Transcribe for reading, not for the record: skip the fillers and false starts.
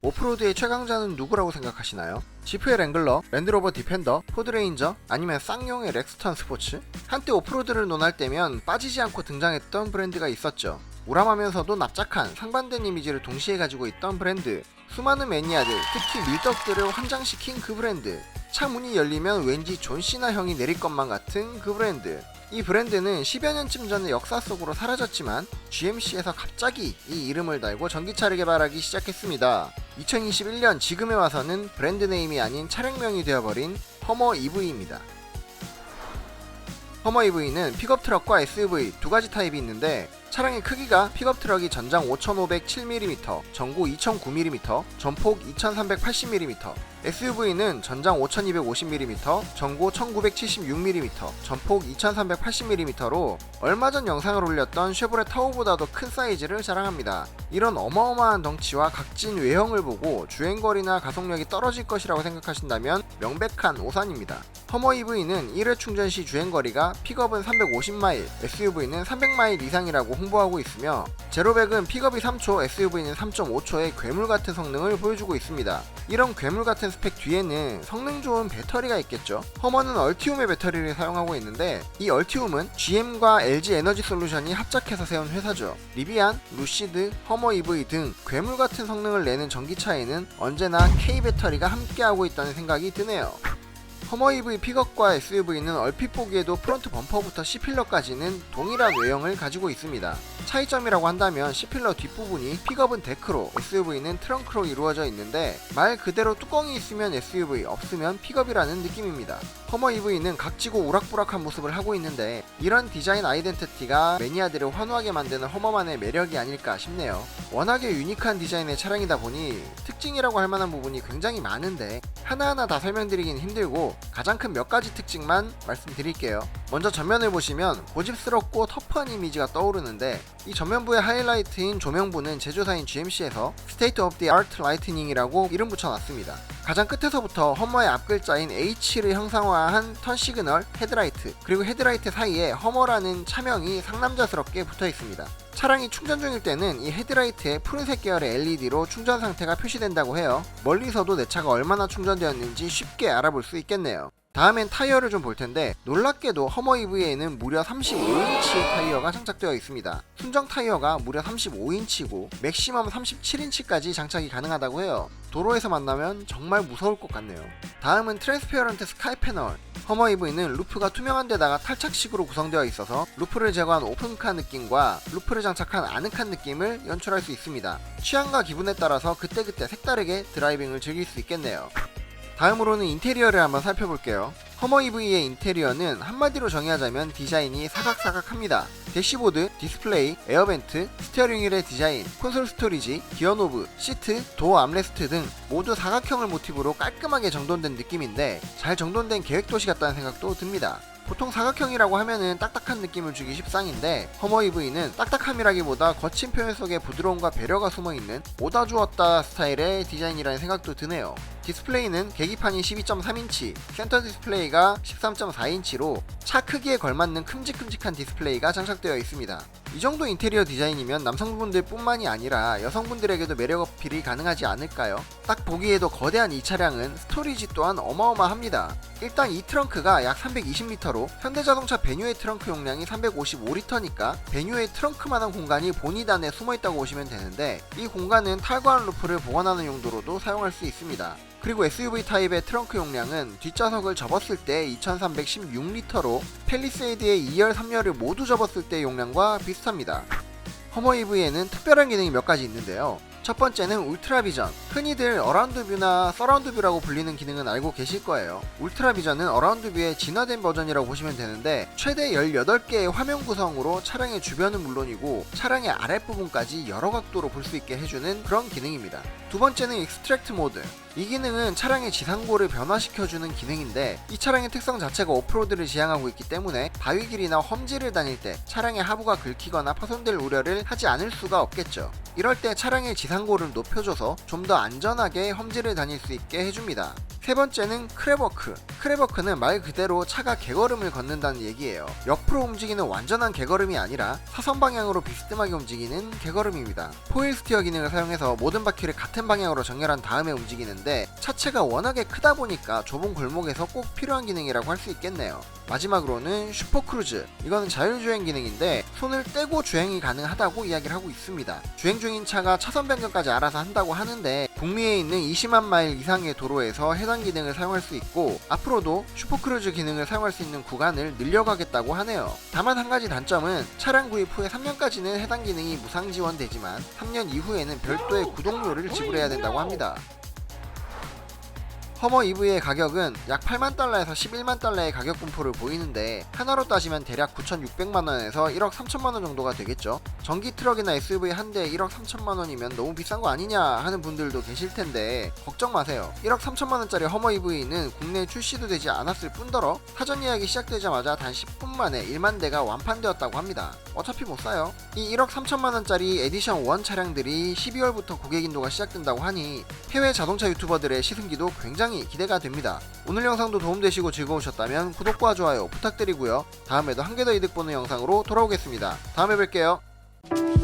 오프로드의 최강자는 누구라고 생각하시나요? 지프의 랭글러, 랜드로버 디펜더, 포드레인저, 아니면 쌍용의 렉스턴 스포츠? 한때 오프로드를 논할 때면 빠지지 않고 등장했던 브랜드가 있었죠. 우람하면서도 납작한 상반된 이미지를 동시에 가지고 있던 브랜드. 수많은 매니아들, 특히 밀떡들을 환장시킨 그 브랜드. 차 문이 열리면 왠지 존시나 형이 내릴 것만 같은 그 브랜드. 이 브랜드는 10여 년쯤 전에 역사 속으로 사라졌지만 GMC에서 갑자기 이 이름을 달고 전기차를 개발하기 시작했습니다. 2021년 지금에 와서는 브랜드 네임이 아닌 차량명이 되어버린 허머 EV입니다. 허머 EV는 픽업 트럭과 SUV 두 가지 타입이 있는데, 차량의 크기가 픽업 트럭이 전장 5507mm, 전고 2009mm, 전폭 2380mm, SUV는 전장 5250mm, 전고 1976mm, 전폭 2380mm로 얼마 전 영상을 올렸던 쉐보레 타호보다도 큰 사이즈를 자랑합니다. 이런 어마어마한 덩치와 각진 외형을 보고 주행거리나 가속력이 떨어질 것이라고 생각하신다면 명백한 오산입니다. 허머 EV는 1회 충전 시 주행거리가 픽업은 350마일, SUV는 300마일 이상이라고 홍보하고 있으며, 제로백은 픽업이 3초, SUV는 3.5초의 괴물같은 성능을 보여주고 있습니다. 이런 괴물같은 스펙 뒤에는 성능 좋은 배터리가 있겠죠. 허머는 얼티움의 배터리를 사용하고 있는데, 이 얼티움은 GM과 LG 에너지 솔루션이 합작해서 세운 회사죠. 리비안, 루시드, 허머 EV 등 괴물같은 성능을 내는 전기차에는 언제나 K 배터리가 함께하고 있다는 생각이 드네요. 허머 EV 픽업과 SUV는 얼핏 보기에도 프론트 범퍼부터 C필러까지는 동일한 외형을 가지고 있습니다. 차이점이라고 한다면 C필러 뒷부분이 픽업은 데크로, SUV는 트렁크로 이루어져 있는데, 말 그대로 뚜껑이 있으면 SUV, 없으면 픽업이라는 느낌입니다. 허머 EV는 각지고 우락부락한 모습을 하고 있는데, 이런 디자인 아이덴티티가 매니아들을 환호하게 만드는 허머만의 매력이 아닐까 싶네요. 워낙에 유니크한 디자인의 차량이다 보니 특징이라고 할 만한 부분이 굉장히 많은데 하나하나 다 설명드리긴 힘들고, 가장 큰 몇 가지 특징만 말씀드릴게요. 먼저 전면을 보시면 고집스럽고 터프한 이미지가 떠오르는데, 이 전면부의 하이라이트인 조명부는 제조사인 GMC에서 State of the Art Lightning이라고 이름 붙여놨습니다. 가장 끝에서부터 허머의 앞글자인 H를 형상화한 턴 시그널, 헤드라이트, 그리고 헤드라이트 사이에 허머라는 차명이 상남자스럽게 붙어있습니다. 차량이 충전 중일 때는 이 헤드라이트에 푸른색 계열의 LED로 충전 상태가 표시된다고 해요. 멀리서도 내 차가 얼마나 충전되었는지 쉽게 알아볼 수 있겠네요. 다음엔 타이어를 좀 볼 텐데, 놀랍게도 허머 EV에는 무려 35인치의 타이어가 장착되어 있습니다. 순정 타이어가 무려 35인치고 맥시멈 37인치까지 장착이 가능하다고 해요. 도로에서 만나면 정말 무서울 것 같네요. 다음은 트랜스페어런트 스카이 패널. 허머 EV는 루프가 투명한 데다가 탈착식으로 구성되어 있어서 루프를 제거한 오픈카 느낌과 루프를 장착한 아늑한 느낌을 연출할 수 있습니다. 취향과 기분에 따라서 그때그때 색다르게 드라이빙을 즐길 수 있겠네요. 다음으로는 인테리어를 한번 살펴볼게요. 허머 EV의 인테리어는 한마디로 정의하자면 디자인이 사각사각합니다. 대시보드, 디스플레이, 에어벤트, 스티어링 휠의 디자인, 콘솔 스토리지, 기어 노브, 시트, 도어 암레스트 등 모두 사각형을 모티브로 깔끔하게 정돈된 느낌인데, 잘 정돈된 계획도시 같다는 생각도 듭니다. 보통 사각형이라고 하면은 딱딱한 느낌을 주기 십상인데, 허머 EV는 딱딱함이라기보다 거친 표현 속에 부드러움과 배려가 숨어있는 오다 주었다 스타일의 디자인이라는 생각도 드네요. 디스플레이는 계기판이 12.3인치, 센터 디스플레이가 13.4인치로 차 크기에 걸맞는 큼직큼직한 디스플레이가 장착되어 있습니다. 이 정도 인테리어 디자인이면 남성분들 뿐만이 아니라 여성분들에게도 매력 어필이 가능하지 않을까요? 딱 보기에도 거대한 이 차량은 스토리지 또한 어마어마합니다. 일단 이 트렁크가 약 320리터로 현대자동차 베뉴의 트렁크 용량이 355리터니까 베뉴의 트렁크만한 공간이 보닛 안에 숨어있다고 보시면 되는데, 이 공간은 탈거한 루프를 보관하는 용도로도 사용할 수 있습니다. 그리고 SUV 타입의 트렁크 용량은 뒷좌석을 접었을 때 2316리터로 팰리세이드의 2열, 3열을 모두 접었을 때 용량과 비슷합니다. 허머 EV에는 특별한 기능이 몇 가지 있는데요. 첫 번째는 울트라 비전. 흔히들 어라운드 뷰나 서라운드 뷰라고 불리는 기능은 알고 계실 거예요. 울트라 비전은 어라운드 뷰의 진화된 버전이라고 보시면 되는데, 최대 18개의 화면 구성으로 차량의 주변은 물론이고 차량의 아랫부분까지 여러 각도로 볼 수 있게 해주는 그런 기능입니다. 두 번째는 익스트랙트 모드. 이 기능은 차량의 지상고를 변화시켜주는 기능인데, 이 차량의 특성 자체가 오프로드를 지향하고 있기 때문에 바위길이나 험지를 다닐 때 차량의 하부가 긁히거나 파손될 우려를 하지 않을 수가 없겠죠. 이럴 때 차량의 지상고를 높여줘서 좀 더 안전하게 험지를 다닐 수 있게 해줍니다. 세 번째는 크랩워크. 크랩워크는 말 그대로 차가 개걸음을 걷는다는 얘기예요. 옆으로 움직이는 완전한 개걸음이 아니라 사선 방향으로 비스듬하게 움직이는 개걸음입니다. 포일 스티어 기능을 사용해서 모든 바퀴를 같은 방향으로 정렬한 다음에 움직이는데 차체가 워낙에 크다 보니까 좁은 골목에서 꼭 필요한 기능이라고 할 수 있겠네요. 마지막으로는 슈퍼크루즈. 이거는 자율주행 기능인데 손을 떼고 주행이 가능하다고 이야기를 하고 있습니다. 주행 중인 차가 차선 변경까지 알아서 한다고 하는데 북미에 있는 20만 마일 이상의 도로에서 해당 기능을 사용할 수 있고 앞으로도 슈퍼크루즈 기능을 사용할 수 있는 구간을 늘려가겠다고 하네요. 다만 한 가지 단점은 차량 구입 후에 3년까지는 해당 기능이 무상 지원되지만 3년 이후에는 별도의 구독료를 지불해야 된다고 합니다. 허머 EV의 가격은 약 8만 달러에서 11만 달러의 가격 분포를 보이는데 하나로 따지면 대략 9,600만원에서 1억 3천만원 정도가 되겠죠. 전기 트럭이나 SUV 한 대에 1억 3천만원이면 너무 비싼 거 아니냐 하는 분들도 계실 텐데 걱정 마세요. 1억 3천만원짜리 허머 EV는 국내에 출시도 되지 않았을 뿐더러 사전 예약이 시작되자마자 단 10분 만에 1만 대가 완판되었다고 합니다. 어차피 못 사요. 이 1억 3천만원짜리 에디션 1 차량들이 12월부터 고객 인도가 시작된다고 하니 해외 자동차 유튜버들의 시승기도 굉장히 기대가 됩니다. 오늘 영상도 도움되시고 즐거우셨다면 구독과 좋아요 부탁드리고요. 다음에도 한 개 더 이득 보는 영상으로 돌아오겠습니다. 다음에 뵐게요.